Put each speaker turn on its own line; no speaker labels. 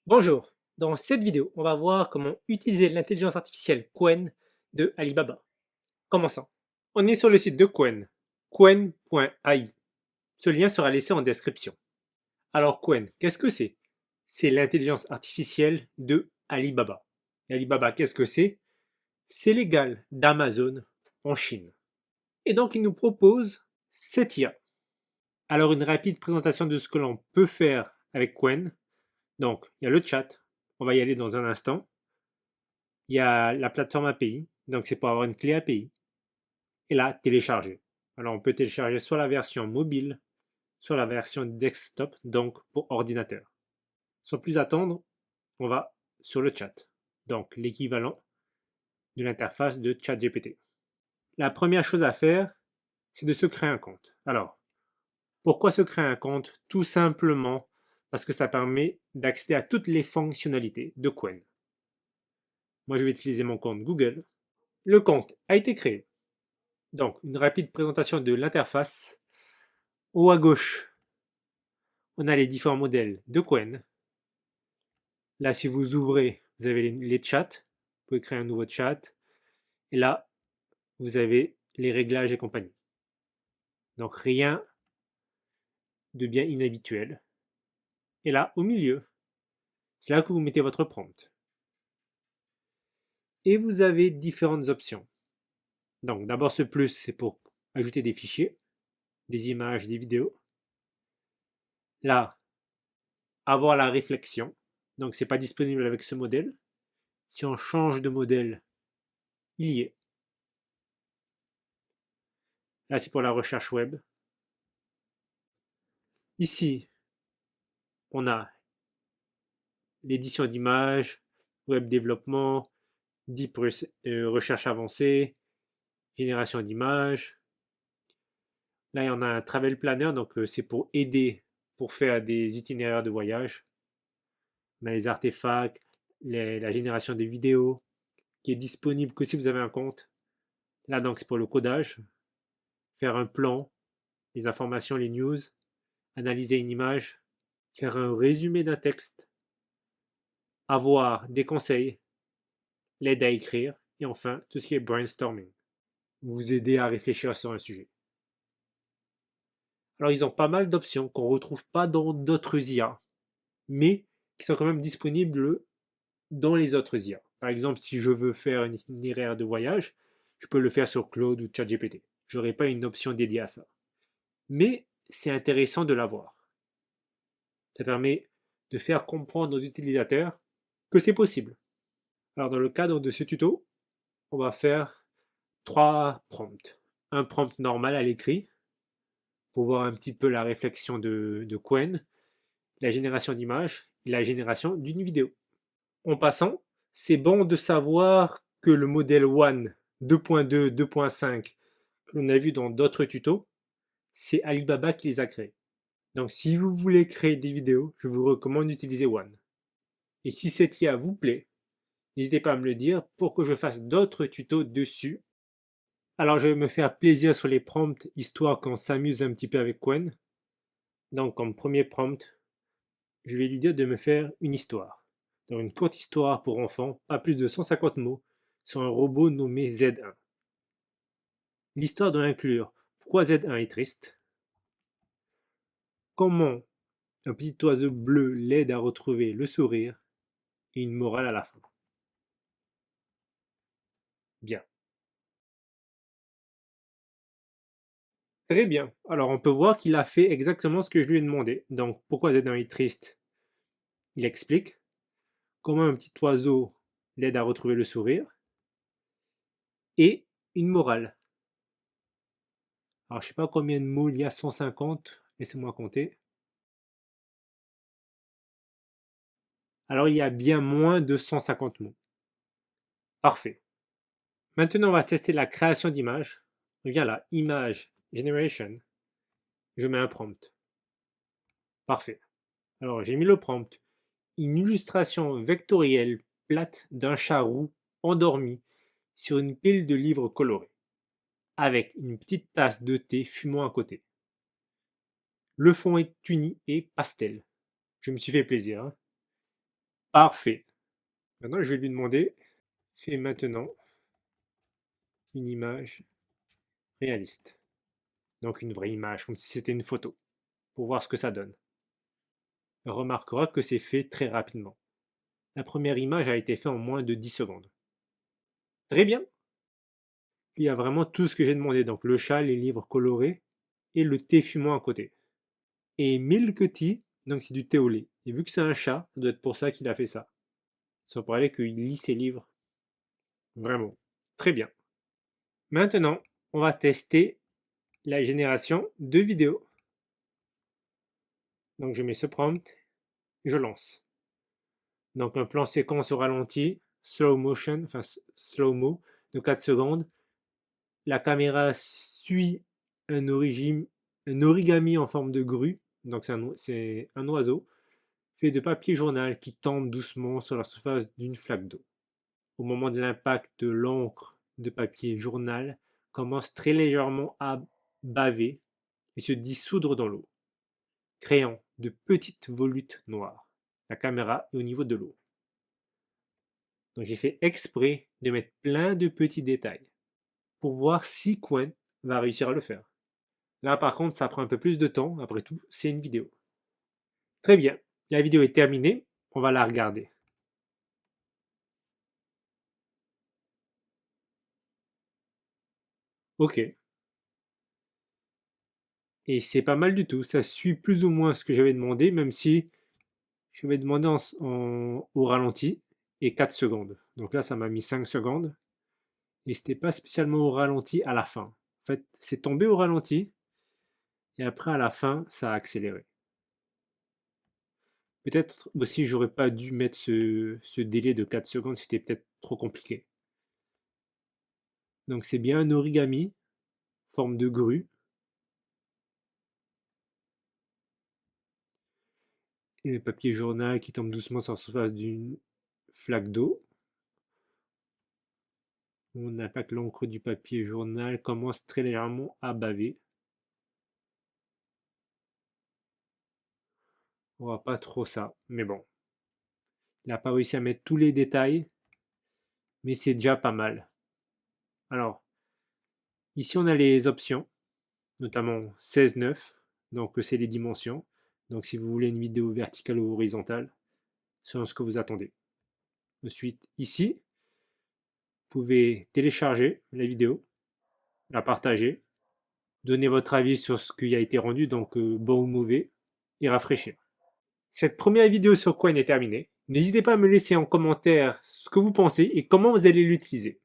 Bonjour, dans cette vidéo, on va voir comment utiliser l'intelligence artificielle Qwen de Alibaba. Commençons. On est sur le site de Qwen, qwen.ai. Ce lien sera laissé en description. Alors Qwen, qu'est-ce que c'est? C'est l'intelligence artificielle de Alibaba. Et Alibaba, qu'est-ce que c'est? C'est l'égal d'Amazon en Chine. Et donc il nous propose cette IA. Alors une rapide présentation de ce que l'on peut faire avec Qwen. Donc il y a le chat, on va y aller dans un instant. Il y a la plateforme API, donc c'est pour avoir une clé API, et là, télécharger. Alors on peut télécharger soit la version mobile, soit la version desktop, donc pour ordinateur. Sans plus attendre, on va sur le chat, donc l'équivalent de l'interface de ChatGPT. La première chose à faire, c'est de se créer un compte. Alors, pourquoi se créer un compte? Tout simplement parce que ça permet d'accéder à toutes les fonctionnalités de Qwen. Moi, je vais utiliser mon compte Google. Le compte a été créé. Donc, une rapide présentation de l'interface. Haut à gauche, on a les différents modèles de Qwen. Là, si vous ouvrez, vous avez les chats. Vous pouvez créer un nouveau chat. Et là, vous avez les réglages et compagnie. Donc, rien de bien inhabituel. Et là, au milieu, c'est là que vous mettez votre prompt. Et vous avez différentes options. Donc, d'abord, ce plus, c'est pour ajouter des fichiers, des images, des vidéos. Là, avoir la réflexion. Donc, ce n'est pas disponible avec ce modèle. Si on change de modèle, il y est. Là, c'est pour la recherche web. Ici, on a l'édition d'images, web développement, deep recherche avancée, génération d'images. Là, on a un travel planner, donc c'est pour aider pour faire des itinéraires de voyage. On a les artefacts, la génération de vidéos, qui est disponible que si vous avez un compte. Là, donc, c'est pour le codage, faire un plan, les informations, les news, analyser une image, faire un résumé d'un texte, avoir des conseils, l'aide à écrire, et enfin, tout ce qui est brainstorming, vous aider à réfléchir sur un sujet. Alors, ils ont pas mal d'options qu'on ne retrouve pas dans d'autres IA, mais qui sont quand même disponibles dans les autres IA. Par exemple, si je veux faire un itinéraire de voyage, je peux le faire sur Claude ou ChatGPT. Je n'aurai pas une option dédiée à ça. Mais c'est intéressant de l'avoir. Ça permet de faire comprendre aux utilisateurs que c'est possible. Alors, dans le cadre de ce tuto, on va faire 3 prompts. Un prompt normal à l'écrit, pour voir un petit peu la réflexion de Qwen, la génération d'images et la génération d'une vidéo. En passant, c'est bon de savoir que le modèle One 2.2, 2.5 que l'on a vu dans d'autres tutos, c'est Alibaba qui les a créés. Donc si vous voulez créer des vidéos, je vous recommande d'utiliser One. Et si cette IA vous plaît, n'hésitez pas à me le dire pour que je fasse d'autres tutos dessus. Alors je vais me faire plaisir sur les prompts, histoire qu'on s'amuse un petit peu avec Qwen. Donc comme premier prompt, je vais lui dire de me faire une histoire. Donc une courte histoire pour enfants, pas plus de 150 mots, sur un robot nommé Z1. L'histoire doit inclure pourquoi Z1 est triste, comment un petit oiseau bleu l'aide à retrouver le sourire et une morale à la fin. Bien. Très bien. Alors on peut voir qu'il a fait exactement ce que je lui ai demandé. Donc pourquoi Z1 est triste? Il explique. Comment un petit oiseau l'aide à retrouver le sourire. Et une morale. Alors je ne sais pas combien de mots il y a, 150. Laissez-moi compter. Alors il y a bien moins de 150 mots. Parfait. Maintenant on va tester la création d'images. On vient là, Image Generation. Je mets un prompt. Parfait. Alors j'ai mis le prompt. Une illustration vectorielle plate d'un chat roux endormi sur une pile de livres colorés, avec une petite tasse de thé fumant à côté. Le fond est uni et pastel. Je me suis fait plaisir. Hein. Parfait. Maintenant, je vais lui demander, fais maintenant une image réaliste. Donc une vraie image, comme si c'était une photo, pour voir ce que ça donne. On remarquera que c'est fait très rapidement. La première image a été faite en moins de 10 secondes. Très bien. Il y a vraiment tout ce que j'ai demandé, donc le chat, les livres colorés et le thé fumant à côté. Et milk tea, donc c'est du thé au lait. Et vu que c'est un chat, ça doit être pour ça qu'il a fait ça. Ça paraît qu'il lit ses livres. Vraiment. Très bien. Maintenant, on va tester la génération de vidéos. Donc je mets ce prompt, je lance. Donc un plan séquence au ralenti, slow motion, enfin slow-mo de 4 secondes. La caméra suit un origami en forme de grue, donc c'est un oiseau, fait de papier journal qui tombe doucement sur la surface d'une flaque d'eau. Au moment de l'impact, l'encre de papier journal commence très légèrement à baver et se dissoudre dans l'eau, créant de petites volutes noires. La caméra est au niveau de l'eau. Donc j'ai fait exprès de mettre plein de petits détails pour voir si Qwen va réussir à le faire. Là par contre ça prend un peu plus de temps, après tout c'est une vidéo. Très bien, la vidéo est terminée, on va la regarder. Ok. Et c'est pas mal du tout, ça suit plus ou moins ce que j'avais demandé, même si je vais demander au ralenti et 4 secondes. Donc là, ça m'a mis 5 secondes. Et c'était pas spécialement au ralenti à la fin. En fait, c'est tombé au ralenti et après à la fin, ça a accéléré. Peut-être aussi, j'aurais pas dû mettre ce délai de 4 secondes, c'était peut-être trop compliqué. Donc c'est bien un origami, forme de grue. Et le papier journal qui tombe doucement sur la surface d'une flaque d'eau. On attaque l'encre du papier journal, commence très légèrement à baver. On voit pas trop ça, mais bon. Il n'a pas réussi à mettre tous les détails, mais c'est déjà pas mal. Alors, ici on a les options, notamment 16:9, donc c'est les dimensions. Donc si vous voulez une vidéo verticale ou horizontale, selon ce que vous attendez. Ensuite, ici, vous pouvez télécharger la vidéo, la partager, donner votre avis sur ce qui a été rendu, donc bon ou mauvais, et rafraîchir. Cette première vidéo sur Qwen est terminée. N'hésitez pas à me laisser en commentaire ce que vous pensez et comment vous allez l'utiliser.